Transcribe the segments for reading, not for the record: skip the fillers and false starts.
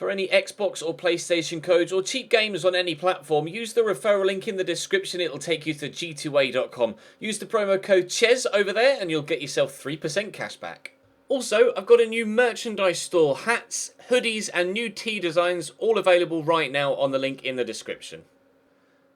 For any Xbox or PlayStation codes or cheap games on any platform, use the referral link in the description. It'll take you to g2a.com. Use the promo code CHES over there and you'll get yourself 3% cash back. Also, I've got a new merchandise store, hats, hoodies and new tee designs, all available right now on the link in the description.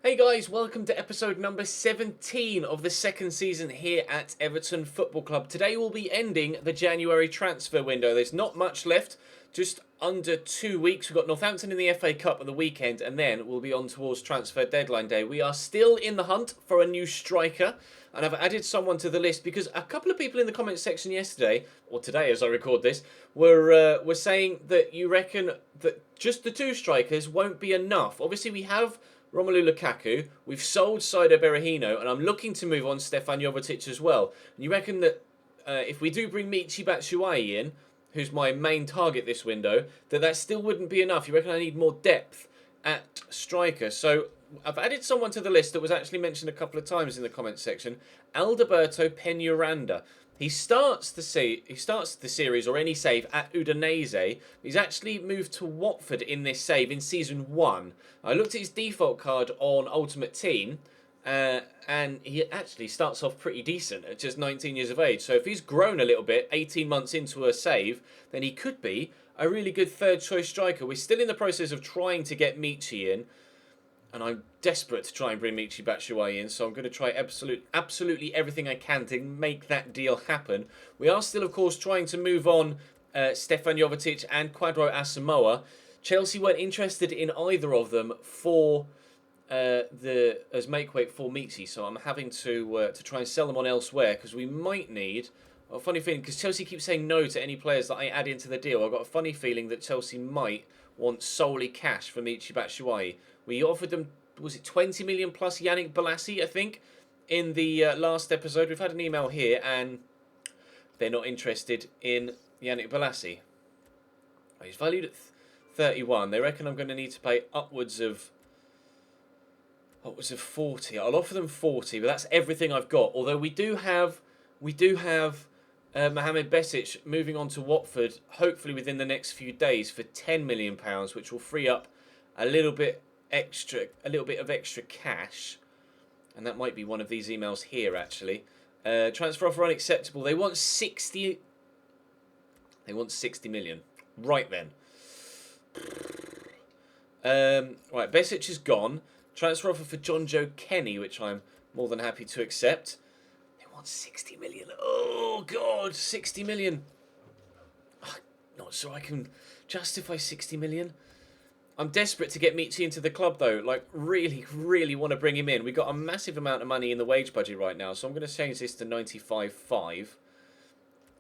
Hey guys, welcome to episode number 17 of the second season here at Everton Football Club. Today we'll be ending the January transfer window. There's not much left, just under 2 weeks. We've got Northampton in the FA Cup at the weekend and then we'll be on towards transfer deadline day. We are still in the hunt for a new striker and I've added someone to the list because a couple of people in the comments section yesterday, or today as I record this, were saying that you reckon that just the two strikers won't be enough. Obviously we have Romelu Lukaku, we've sold Saido Berahino, and I'm looking to move on Stefan Jovetic as well. And you reckon that if we do bring Michy Batshuayi in, who's my main target this window, that still wouldn't be enough? You reckon I need more depth at striker? So I've added someone to the list that was actually mentioned a couple of times in the comments section, Alberto Peñaranda. He starts the series or any save at Udinese. He's actually moved to Watford in this save in season 1. I looked at his default card on Ultimate Team, and he actually starts off pretty decent at just 19 years of age. So if he's grown a little bit, 18 months into a save, then he could be a really good third choice striker. We're still in the process of trying to get Michy in, and I'm desperate to try and bring Michy Batshuayi in, so I'm going to try absolutely everything I can to make that deal happen. We are still, of course, trying to move on Stefan Jovetic and Kwadwo Asamoah. Chelsea weren't interested in either of them for as makeweight for Michy, so I'm having to try and sell them on elsewhere because we might need. A funny feeling, because Chelsea keeps saying no to any players that I add into the deal. I've got a funny feeling that Chelsea might want solely cash for Michy Batshuayi. We offered them, was it 20 million plus Yannick Bolasie, I think, in the last episode. We've had an email here and they're not interested in Yannick Bolasie. He's valued at 31. They reckon I'm going to need to pay upwards of 40. I'll offer them 40, but that's everything I've got. Although we do have Mohamed Besic moving on to Watford, hopefully within the next few days for £10 million, which will free up a little bit of extra cash, and that might be one of these emails here actually. Transfer offer unacceptable. They want 60 million. Right then. Right, Besic is gone. Transfer offer for John Joe Kenny, which I'm more than happy to accept. They want 60 million. Oh god, 60 million. Not sure I can justify 60 million. I'm desperate to get Michy into the club though. Like, really want to bring him in. We've got a massive amount of money in the wage budget right now, so I'm going to change this to 95.5.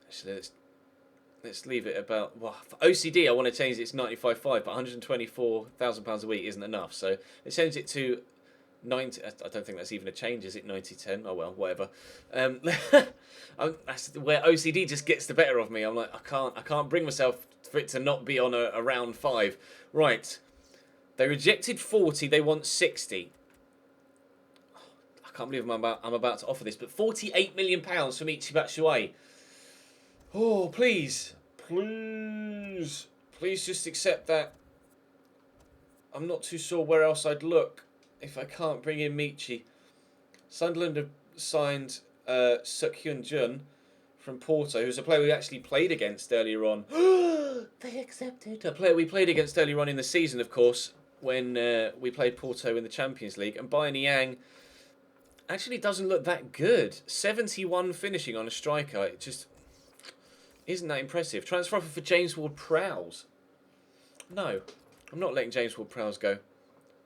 Actually, let's leave it about. Well, for OCD, I want to change it to 95.5, but £124,000 a week isn't enough. So let's change it to 90. I don't think that's even a change, is it? 90.10. Oh well, whatever. That's where OCD just gets the better of me. I'm like, I can't bring myself for it to not be on a round 5. Right. They rejected 40. They want 60. I can't believe I'm about to offer this, but £48 million for Michy Batshuayi. Oh, please just accept that. I'm not too sure where else I'd look if I can't bring in Michy. Sunderland have signed Seok-Hyun Jun from Porto, who's a player we actually played against earlier on. They accepted. A player we played against earlier on in the season, of course, when we played Porto in the Champions League. And Bayern Yang actually doesn't look that good. 71 finishing on a striker. It just isn't that impressive. Transfer offer for James Ward-Prowse. No, I'm not letting James Ward-Prowse go.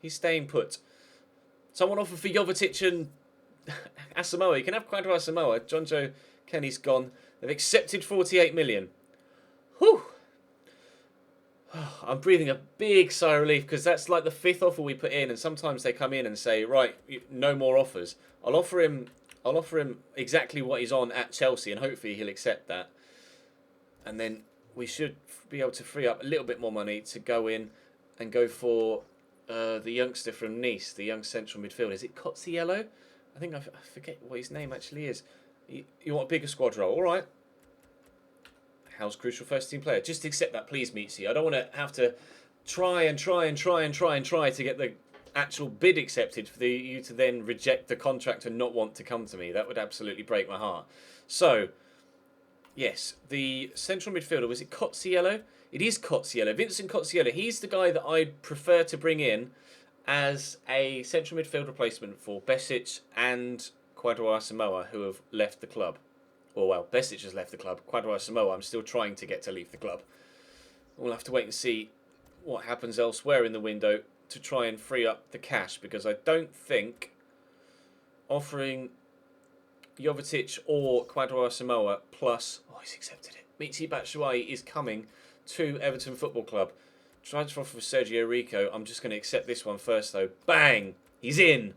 He's staying put. Someone offered for Jovetic and Asamoah. You can have Kwadwo Asamoah. John Joe Kenny's gone. They've accepted 48 million. Whew. I'm breathing a big sigh of relief because that's like the 5th offer we put in, and sometimes they come in and say, right, no more offers. I'll offer him exactly what he's on at Chelsea, and hopefully he'll accept that. And then we should be able to free up a little bit more money to go in and go for the youngster from Nice, the young central midfielder. Is it Cozziello? I think I forget what his name actually is. You want a bigger squad role? All right. How's crucial first team player? Just accept that, please, Michy. I don't want to have to try to get the actual bid accepted for you to then reject the contract and not want to come to me. That would absolutely break my heart. So, yes, the central midfielder, was it Cozziello? It is Cozziello, Vincent Cozziello. He's the guy that I'd prefer to bring in as a central midfield replacement for Besic and Kwadwo Asamoah, who have left the club. Or, well, Besic has left the club. Kwadwo Asamoah, I'm still trying to get to leave the club. We'll have to wait and see what happens elsewhere in the window to try and free up the cash, because I don't think offering Jovetic or Kwadwo Asamoah plus... Oh, he's accepted it. Michy Batshuayi is coming to Everton Football Club. Transfer offer for Sergio Rico. I'm just going to accept this one first, though. Bang! He's in!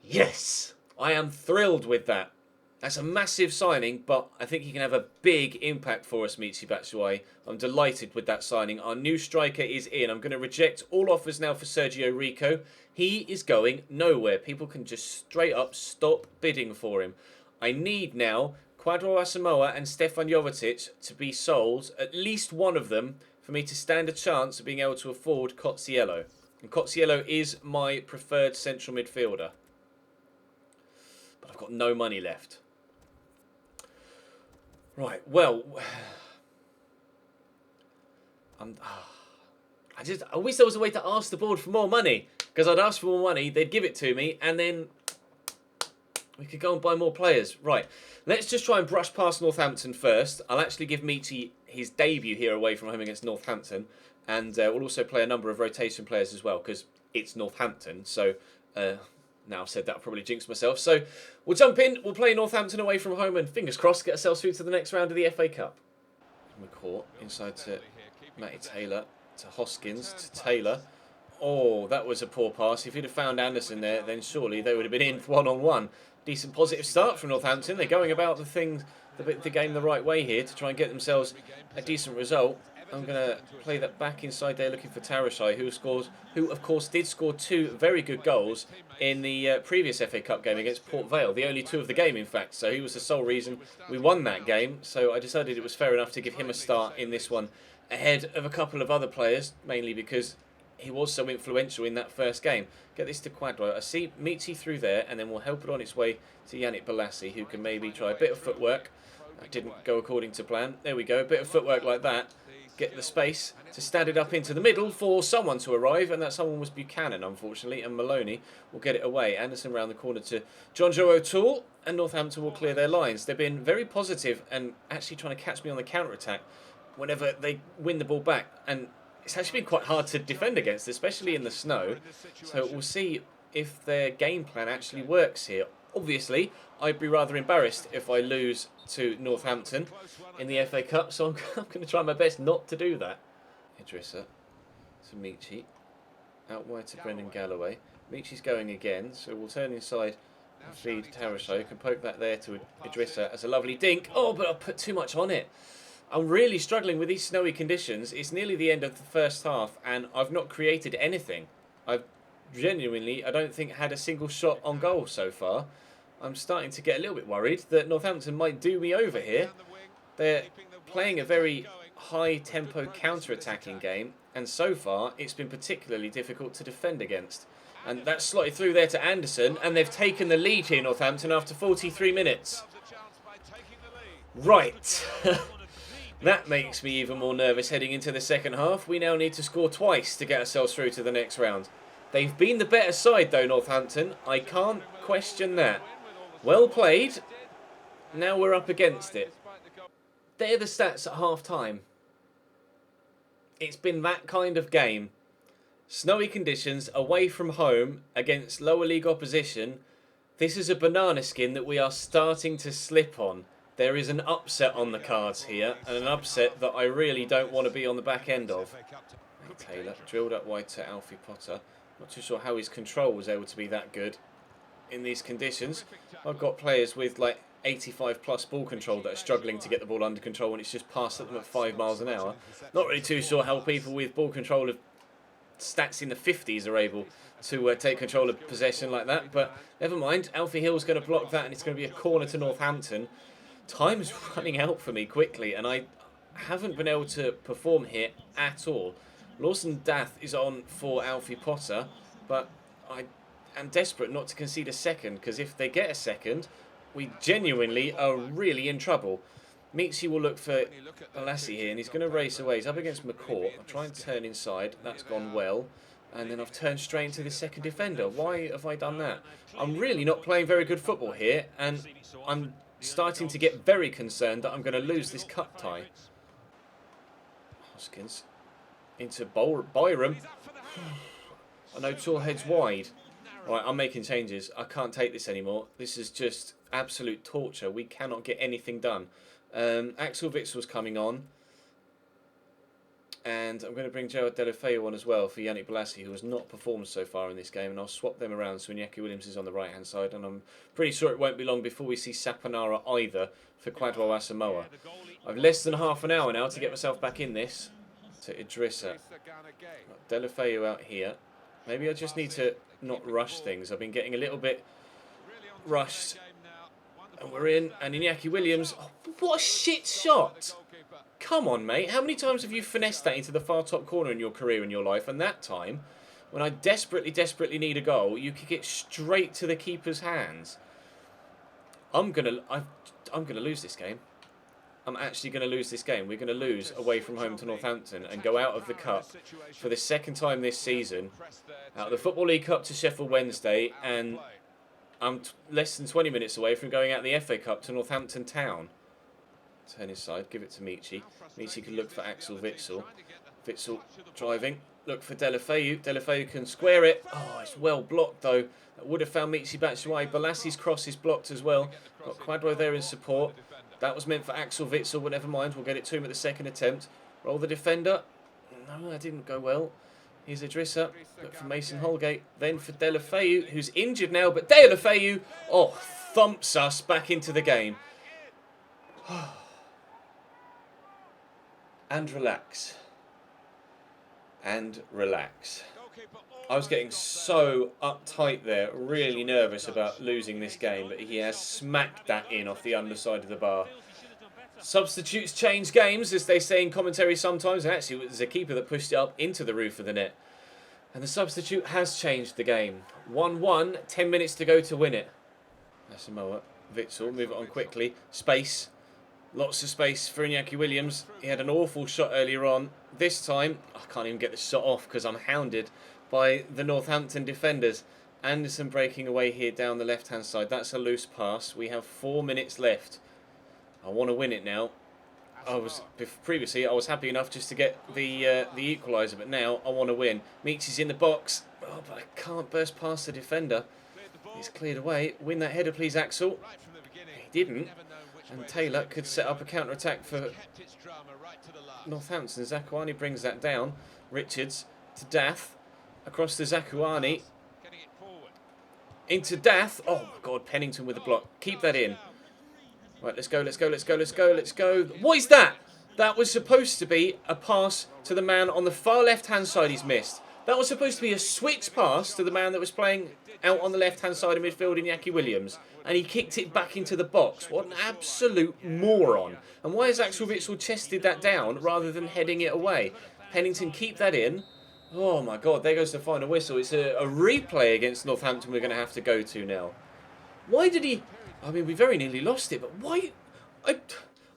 Yes! I am thrilled with that. That's a massive signing, but I think he can have a big impact for us, Michy Batshuayi. I'm delighted with that signing. Our new striker is in. I'm going to reject all offers now for Sergio Rico. He is going nowhere. People can just straight up stop bidding for him. I need now Kwadwo Asamoah and Stefan Jovetic to be sold, at least one of them, for me to stand a chance of being able to afford Cozziello. And Cozziello is my preferred central midfielder. But I've got no money left. Right, well, I wish there was a way to ask the board for more money, because I'd ask for more money, they'd give it to me, and then we could go and buy more players. Right, let's just try and brush past Northampton first. I'll actually give Michy his debut here away from home against Northampton, and we'll also play a number of rotation players as well, because it's Northampton, so... Now I've said that, I'll probably jinx myself. So we'll jump in, we'll play Northampton away from home, and fingers crossed, get ourselves through to the next round of the FA Cup. McCourt inside to Matty Taylor, to Hoskins, to Taylor. Oh, that was a poor pass. If he'd have found Anderson there, then surely they would have been in one-on-one. Decent positive start from Northampton. They're going about the game the right way here to try and get themselves a decent result. I'm going to play that back inside there looking for Tarashai, who of course did score 2 very good goals in the previous FA Cup game against Port Vale, the only 2 of the game in fact, so he was the sole reason we won that game, so I decided it was fair enough to give him a start in this one ahead of a couple of other players, mainly because he was so influential in that first game. Get this to Kwadwo. I see Michy through there, and then we'll help it on its way to Yannick Bolasie, who can maybe try a bit of footwork. That didn't go according to plan. There we go, a bit of footwork like that. Get the space to stand it up into the middle for someone to arrive, and that someone was Buchanan, unfortunately, and Maloney will get it away. Anderson round the corner to John Joe O'Toole, and Northampton will clear their lines. They've been very positive and actually trying to catch me on the counter-attack whenever they win the ball back, and it's actually been quite hard to defend against, especially in the snow, so we'll see if their game plan actually works here. Obviously, I'd be rather embarrassed if I lose to Northampton in the FA Cup, so I'm going to try my best not to do that. Idrissa to Michy. Out wide to Brendan Galloway. Michy's going again, so we'll turn inside and feed Tarasho. Can poke that there to Idrissa as a lovely dink. Oh, but I put too much on it. I'm really struggling with these snowy conditions. It's nearly the end of the first half, and I've not created anything. I've genuinely, I don't think, had a single shot on goal so far. I'm starting to get a little bit worried that Northampton might do me over here. They're playing a very high-tempo counter-attacking game, and so far it's been particularly difficult to defend against. And that's slotted through there to Anderson, and they've taken the lead here, Northampton, after 43 minutes. Right. That makes me even more nervous heading into the second half. We now need to score twice to get ourselves through to the next round. They've been the better side, though, Northampton. I can't question that. Well played. Now we're up against it. They're the stats at half-time. It's been that kind of game. Snowy conditions, away from home, against lower league opposition. This is a banana skin that we are starting to slip on. There is an upset on the cards here, and an upset that I really don't want to be on the back end of. Taylor drilled up wide to Alfie Potter. Not too sure how his control was able to be that good in these conditions. I've got players with like 85 plus ball control that are struggling to get the ball under control when it's just passed at them at 5 miles an hour. Not really too sure how people with ball control of stats in the 50s are able to take control of possession like that, but never mind. Alfie Hill's going to block that, and it's going to be a corner to Northampton. Time's running out for me quickly, and I haven't been able to perform here at all. Lawson Dath is on for Alfie Potter, but I am desperate not to concede a second, because if they get a second, we genuinely are really in trouble. Meatsy will look for Balassi here, and he's going to race away. He's up against McCourt. I'll try and turn inside. That's gone well. And then I've turned straight into the second defender. Why have I done that? I'm really not playing very good football here, and I'm starting to get very concerned that I'm going to lose this cup tie. Hoskins into Byram. I know tall head's wide. Right, I'm making changes. I can't take this anymore. This is just absolute torture. We cannot get anything done. Axel Witzel's coming on. And I'm going to bring Gerard Delafeu on as well for Yannick Balassi, who has not performed so far in this game. And I'll swap them around so Iñaki Williams is on the right-hand side. And I'm pretty sure it won't be long before we see Saponara either for Kwadwo Asamoah. I've less than half an hour now to get myself back in this. To Idrissa. Delafeu out here. Maybe I just need to not rush things. I've been getting a little bit rushed. And we're in. And Iñaki Williams. Oh, what a shit shot! Come on, mate. How many times have you finessed that into the far top corner in your career, in your life? And that time, when I desperately, desperately need a goal, you kick it straight to the keeper's hands. I'm gonna lose this game. I'm actually going to lose this game. We're going to lose away from home to Northampton and go out of the Cup for the second time this season. Out of the Football League Cup to Sheffield Wednesday, and I'm less than 20 minutes away from going out the FA Cup to Northampton Town. Turn inside, give it to Michi. Michi can look for Axel Witsel. Witsel driving, look for Delafeu. Delafeu can square it. Oh, it's well blocked though. That would have found Michi Batshuayi. Balassi's cross is blocked as well. Got Kwadwo there in support. That was meant for Axel Witsel, but never mind. We'll get it to him at the second attempt. Roll the defender. No, that didn't go well. Here's Idrissa. Look for Mason Holgate. Then for Delafeu, who's injured now. But Delafeu, oh, thumps us back into the game. And relax. And relax. I was getting so uptight there, really nervous about losing this game, but he has smacked that in off the underside of the bar. Substitutes change games, as they say in commentary sometimes, and actually it was the keeper that pushed it up into the roof of the net. And the substitute has changed the game. 1-1, 10 minutes to go to win it. Asamoah, Witsel, move it on quickly. Space. Lots of space for Iñaki Williams. He had an awful shot earlier on. This time, I can't even get the shot off because I'm hounded by the Northampton defenders. Anderson breaking away here down the left-hand side. That's a loose pass. We have 4 minutes left. I want to win it now. Previously, I was happy enough just to get the equaliser, but now I want to win. Meeks in the box. Oh, but I can't burst past the defender. It's cleared away. Win that header, please, Axel. He didn't. And Taylor could set up a counter-attack for Northampton. Zakuani brings that down. Richards to Dath. Across to Zakuani. Into Dath. Oh, my God. Pennington with the block. Keep that in. Right, let's go, let's go, let's go, let's go, let's go. What is that? That was supposed to be a pass to the man on the far left-hand side he's missed. That was supposed to be a switch pass to the man that was playing out on the left-hand side of midfield, Iñaki Williams. And he kicked it back into the box. What an absolute moron. And why has Axel Witsel chested that down rather than heading it away? Pennington, keep that in. Oh, my God, there goes the final whistle. It's a replay against Northampton we're going to have to go to now. Why did he... I mean, we very nearly lost it, but why... I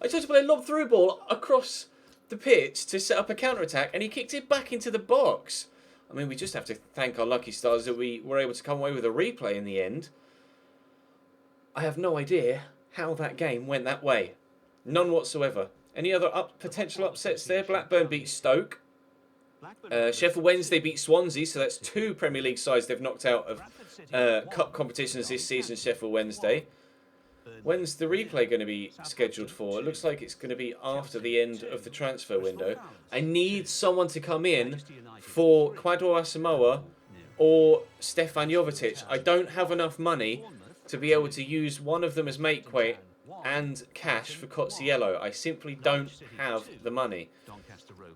tried to play a lob through ball across the pitch to set up a counter-attack, and he kicked it back into the box. I mean, we just have to thank our lucky stars that we were able to come away with a replay in the end. I have no idea how that game went that way. None whatsoever. Any other potential upsets there? Blackburn beat Stoke. Sheffield Wednesday beat Swansea, so that's 2 Premier League sides they've knocked out of cup competitions this season, Sheffield Wednesday. When's the replay going to be scheduled for? It looks like it's going to be after the end of the transfer window. I need someone to come in for Kwadwo Asamoah or Stefan Jovetic. I don't have enough money to be able to use one of them as make-weight and cash for Cotsiello. I simply don't have the money.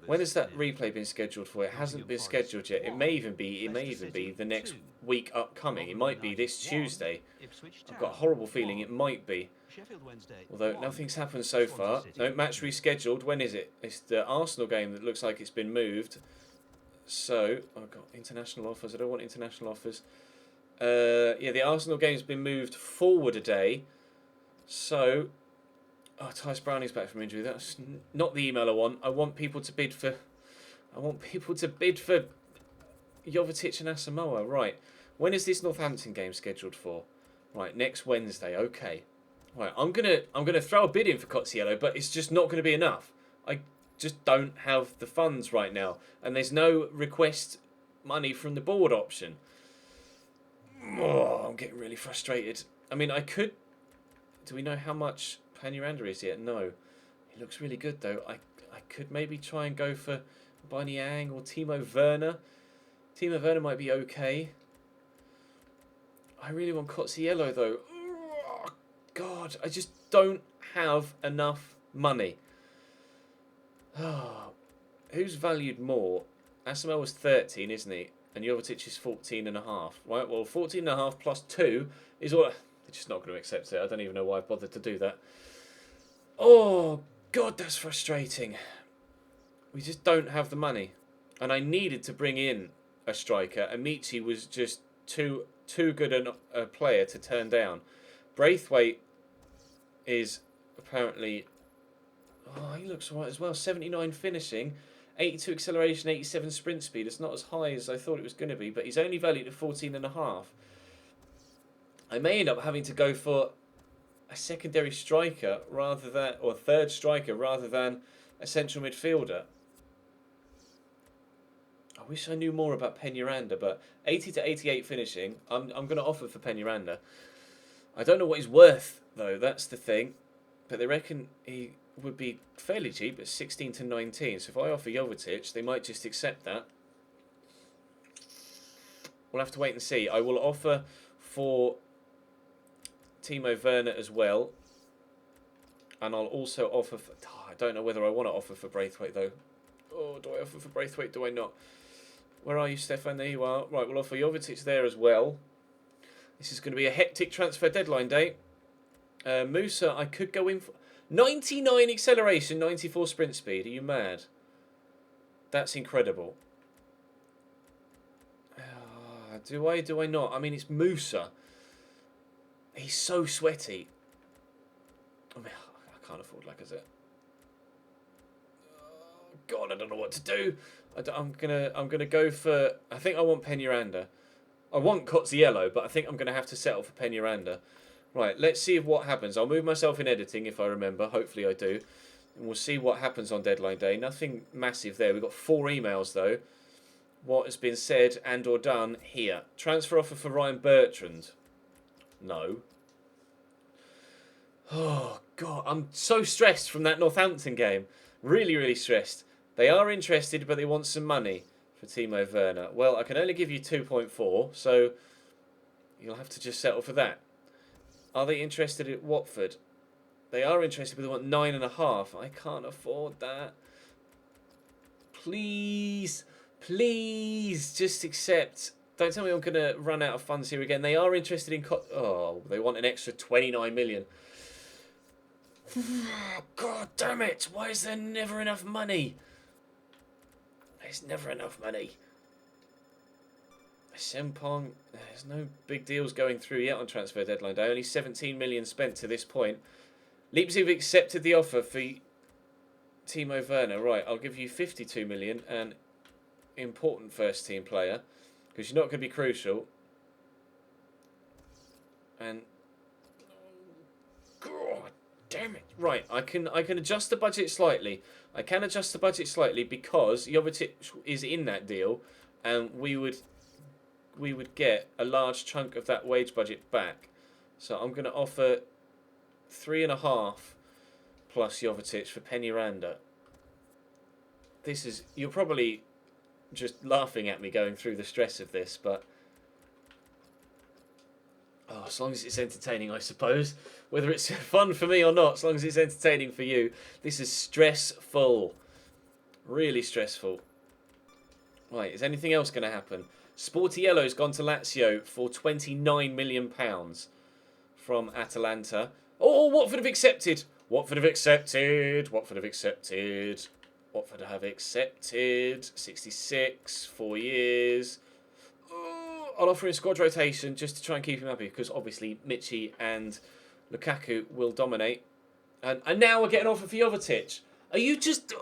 When has that replay been scheduled for? It hasn't been scheduled yet. It may even be the next week upcoming. It might be this Tuesday. I've got a horrible feeling it might be. Although nothing's happened so far. No match rescheduled. When is it? It's the Arsenal game that looks like it's been moved. So, I've got international offers. I don't want international offers. Yeah, the Arsenal game's been moved forward a day. So, Tyce Browning's back from injury. That's not the email I want. I want people to bid for... Jovetic and Asamoah. Right. When is this Northampton game scheduled for? Right, next Wednesday. Okay. Right, I'm gonna throw a bid in for Cozziello, but it's just not gonna be enough. I just don't have the funds right now, and there's no request money from the board option. Oh, I'm getting really frustrated. I mean, I could. Do we know how much Peñaranda is yet? No. He looks really good though. I could maybe try and go for Banyang or Timo Werner. Timo Werner might be okay. I really want Cozziello though. Oh, God, I just don't have enough money. Oh, who's valued more? Asamoah was 13, isn't he? And Jovetic is 14.5. Right, well, 14.5 plus 2 is all... They're just not going to accept it. I don't even know why I bothered to do that. Oh, God, that's frustrating. We just don't have the money. And I needed to bring in a striker. Amici was just too good a player to turn down. Braithwaite is apparently... Oh, he looks alright as well. 79 finishing, 82 acceleration, 87 sprint speed. It's not as high as I thought it was going to be, but he's only valued at 14.5. I may end up having to go for a secondary striker rather than, or a third striker rather than a central midfielder. I wish I knew more about Peñaranda, but 80 to 88 finishing, I'm going to offer for Peñaranda. I don't know what he's worth, though, that's the thing. But they reckon he would be fairly cheap at 16 to 19. So if I offer Jovetic, they might just accept that. We'll have to wait and see. I will offer for Timo Werner as well. And I'll also offer for... I don't know whether I want to offer for Braithwaite, though. Oh, do I offer for Braithwaite? Do I not? Where are you, Stefan? There you are. Right, we'll offer Jovetic there as well. This is going to be a hectic transfer deadline day. Musa, I could go in for... 99 acceleration, 94 sprint speed. Are you mad? That's incredible. Do I not? I mean, it's Musa. He's so sweaty. I mean, I can't afford Lacazette. Oh, God, I don't know what to do. I'm gonna go for... I think I want Peñaranda. I want Cozziello, but I think I'm going to have to settle for Peñaranda. Right, let's see what happens. I'll move myself in editing if I remember. Hopefully I do. And we'll see what happens on deadline day. Nothing massive there. We've got 4 emails, though. What has been said and or done here. Transfer offer for Ryan Bertrand. No. Oh, God. I'm so stressed from that Northampton game. Really, really stressed. They are interested, but they want some money for Timo Werner. Well, I can only give you 2.4, so you'll have to just settle for that. Are they interested at Watford? They are interested, but they want 9.5. I can't afford that. Please, please, just accept. Don't tell me I'm going to run out of funds here again. They are interested in... Oh, they want an extra 29 million. God damn it. Why is there never enough money? There's never enough money. Sempong, there's no big deals going through yet on transfer deadline day. Only 17 million spent to this point. Leipzig have accepted the offer for Timo Werner. Right, I'll give you 52 million, an important first team player, because you're not going to be crucial. And God damn it! Right, I can adjust the budget slightly. I can adjust the budget slightly because Jovetic is in that deal, and we would get a large chunk of that wage budget back. So I'm going to offer 3.5 plus Jovetic for Peñaranda. This is... You're probably just laughing at me going through the stress of this, but... Oh, as long as it's entertaining, I suppose. Whether it's fun for me or not, as long as it's entertaining for you. This is stressful. Really stressful. Right, is anything else going to happen? Sportiello's gone to Lazio for £29 million from Atalanta. Oh, Watford have accepted. Watford have accepted. Watford have accepted. Watford have accepted. 66, 4 years. Oh, I'll offer him squad rotation just to try and keep him happy because obviously Michi and Lukaku will dominate. And now we're getting offer for Jovetic. Are you just...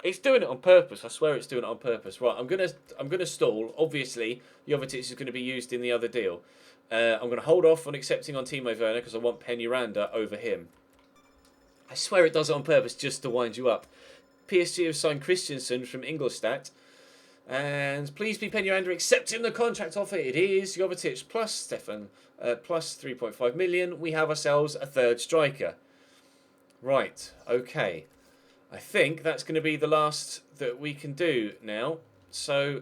It's doing it on purpose. I swear it's doing it on purpose. Right, I'm gonna stall. Obviously, Jovetic is going to be used in the other deal. I'm going to hold off on accepting on Timo Werner because I want Peñaranda over him. I swear it does it on purpose just to wind you up. PSG have signed Christensen from Ingolstadt. And please be Peñaranda accepting the contract offer. It is Jovetic plus Stefan plus 3.5 million. We have ourselves a third striker. Right, okay. I think that's going to be the last that we can do now. So,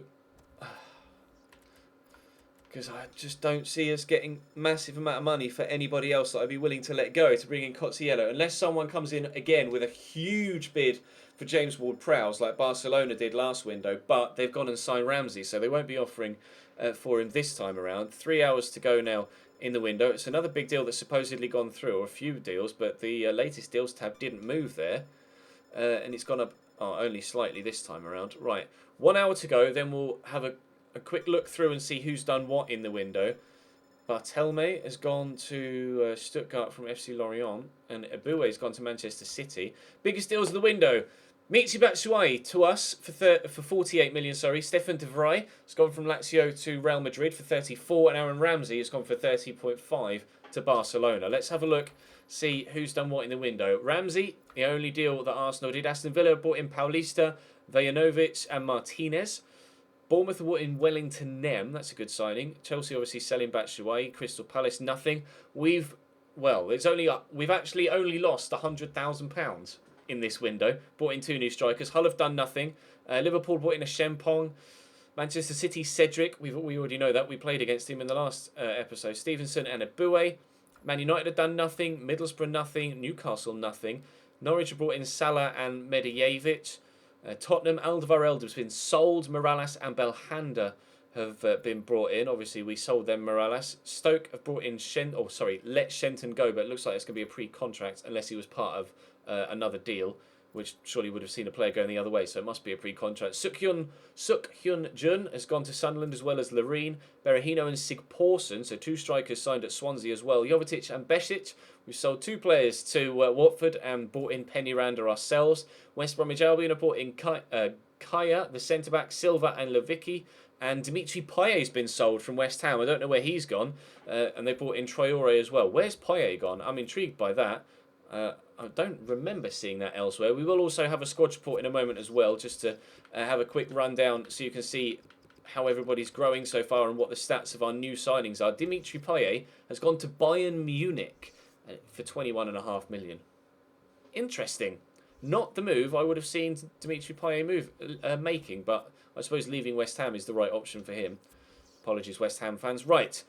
because I just don't see us getting massive amount of money for anybody else that I'd be willing to let go to bring in Cozziello. Unless someone comes in again with a huge bid for James Ward-Prowse like Barcelona did last window. But they've gone and signed Ramsey, so they won't be offering for him this time around. 3 hours to go now in the window. It's another big deal that's supposedly gone through, or a few deals, but the latest deals tab didn't move there. And it's gone up only slightly this time around. Right, 1 hour to go. Then we'll have a quick look through and see who's done what in the window. Barthelme has gone to Stuttgart from FC Lorient. And Eboué has gone to Manchester City. Biggest deals of the window. Michy Batshuayi to us for 48 million. Sorry, Stefan de Vrij has gone from Lazio to Real Madrid for 34. And Aaron Ramsey has gone for 30.5 to Barcelona. Let's have a look. See who's done what in the window. Ramsey, the only deal that Arsenal did. Aston Villa bought in Paulista, Vejanovic and Martinez. Bournemouth bought in Wellington Nem. That's a good signing. Chelsea obviously selling Batshuayi. Crystal Palace, nothing. We've actually only lost £100,000 in this window. Bought in 2 new strikers. Hull have done nothing. Liverpool bought in a Shempong. Manchester City, Cedric. We already know that. We played against him in the last episode. Stevenson and Eboué. Man United have done nothing. Middlesbrough nothing. Newcastle nothing. Norwich have brought in Salah and Medijevic. Tottenham, Alderweireld has been sold. Morales and Belhanda have been brought in. Obviously, we sold them Morales. Stoke have brought in let Shenton go, but it looks like it's going to be a pre-contract unless he was part of another deal, which surely would have seen a player going the other way, so it must be a pre-contract. Suk-Hyun Jun has gone to Sunderland as well as Loreen. Berahino and Sigporsson, so 2 strikers signed at Swansea as well. Jovetic and Besic. We've sold 2 players to Watford and bought in Peñaranda ourselves. West Bromwich Albion have bought in Kaya, the centre-back, Silva and Levicki. And Dimitri Payet's been sold from West Ham. I don't know where he's gone. And they bought in Traore as well. Where's Payet gone? I'm intrigued by that. I don't remember seeing that elsewhere. We will also have a squad report in a moment as well, just to have a quick rundown so you can see how everybody's growing so far and what the stats of our new signings are. Dimitri Payet has gone to Bayern Munich for 21.5 million. Interesting. Not the move I would have seen Dimitri Payet making, but I suppose leaving West Ham is the right option for him. Apologies, West Ham fans. Right.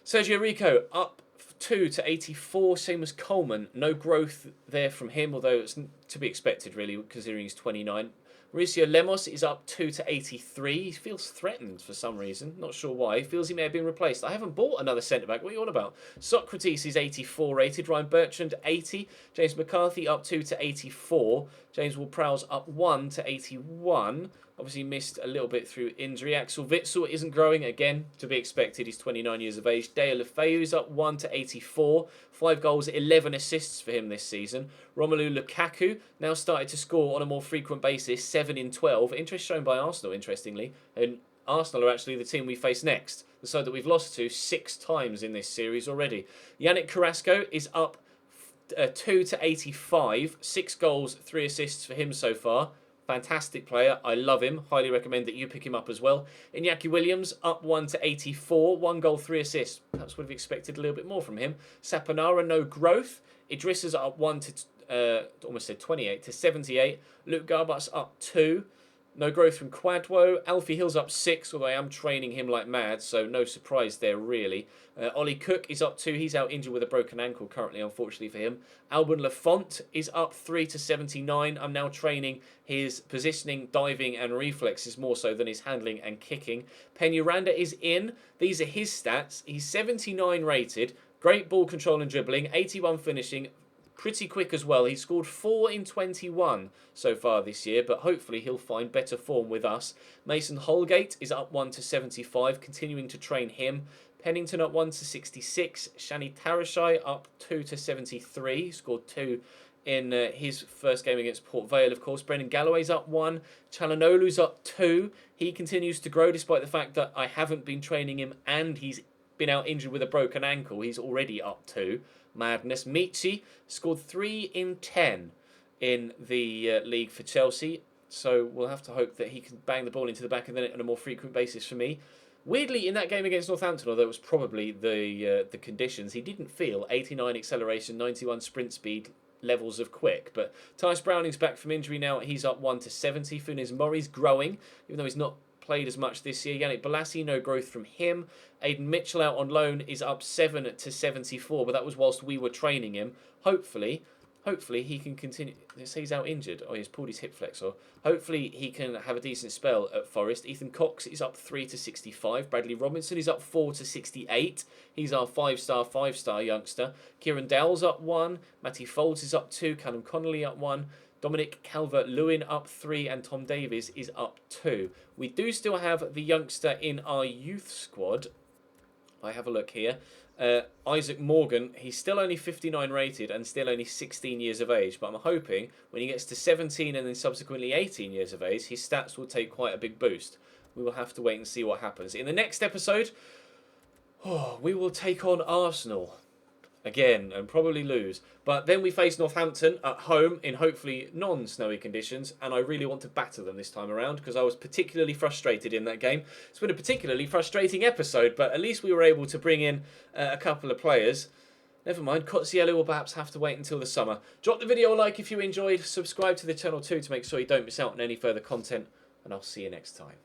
Sergio Rico up 2 to 84, same as Coleman. No growth there from him, although it's to be expected, really, considering he's 29. Mauricio Lemos is up 2 to 83. He feels threatened for some reason. Not sure why. He feels he may have been replaced. I haven't bought another centre-back. What are you on about? Socrates is 84 rated. Ryan Bertrand, 80. James McCarthy up 2 to 84. James Ward-Prowse up 1 to 81. Obviously missed a little bit through injury. Axel Witsel isn't growing, again, to be expected. He's 29 years of age. Dale Lefeu is up 1 to 84. 5 goals, 11 assists for him this season. Romelu Lukaku now started to score on a more frequent basis, 7 in 12. Interest shown by Arsenal, interestingly. And Arsenal are actually the team we face next, the side that we've lost to 6 times in this series already. Yannick Carrasco is up 2 to 85. 6 goals, 3 assists for him so far. Fantastic player. I love him. Highly recommend that you pick him up as well. Iñaki Williams up 1 to 84. 1 goal, 3 assists. Perhaps would have expected a little bit more from him. Saponara, no growth. Idrissa's up 1 to, almost said 28 to 78. Luke Garbus up 2. No growth from Quadwo. Alfie Hill's up 6, although I am training him like mad, so no surprise there, really. Ollie Cook is up 2. He's out injured with a broken ankle currently, unfortunately for him. Alban Lafont is up 3 to 79. I'm now training his positioning, diving, and reflexes more so than his handling and kicking. Peñaranda is in. These are his stats. He's 79 rated. Great ball control and dribbling. 81 finishing. pretty quick as well. He scored 4 in 21 so far this year, but hopefully he'll find better form with us. Mason Holgate is up 1 to 75, continuing to train him. Pennington up 1 to 66. Shani Tarashai up 2 to 73. Scored 2 in his first game against Port Vale, of course. Brendan Galloway's up 1. Chalanolu's up 2. He continues to grow despite the fact that I haven't been training him and he's been out injured with a broken ankle. He's already up 2. Madness. Michi scored 3 in 10 in the league for Chelsea. So we'll have to hope that he can bang the ball into the back of the net on a more frequent basis for me. Weirdly, in that game against Northampton, although it was probably the conditions, he didn't feel 89 acceleration, 91 sprint speed levels of quick. But Tyce Browning's back from injury now. He's up 1 to 70. Funes Murray's growing, even though he's not played as much this year. Yannick Balassi, no growth from him. Aiden Mitchell out on loan is up 7 to 74, but that was whilst we were training him. Hopefully he can continue. They say he's out injured. Oh, he's pulled his hip flexor. Hopefully he can have a decent spell at Forest. Ethan Cox is up 3 to 65. Bradley Robinson is up 4 to 68. He's our 5-star youngster. Kieran Dowell's up 1. Matty Folds is up 2. Callum Connolly up 1. Dominic Calvert-Lewin up 3. And Tom Davies is up 2. We do still have the youngster in our youth squad. I have a look here. Isaac Morgan, he's still only 59 rated and still only 16 years of age, but I'm hoping when he gets to 17 and then subsequently 18 years of age, his stats will take quite a big boost. We will have to wait and see what happens. In the next episode, we will take on Arsenal again and probably lose. But then we face Northampton at home in hopefully non-snowy conditions, and I really want to batter them this time around because I was particularly frustrated in that game. It's been a particularly frustrating episode, but at least we were able to bring in a couple of players. Never mind, Cotsiello will perhaps have to wait until the summer. Drop the video a like if you enjoyed, subscribe to the channel too to make sure you don't miss out on any further content, and I'll see you next time.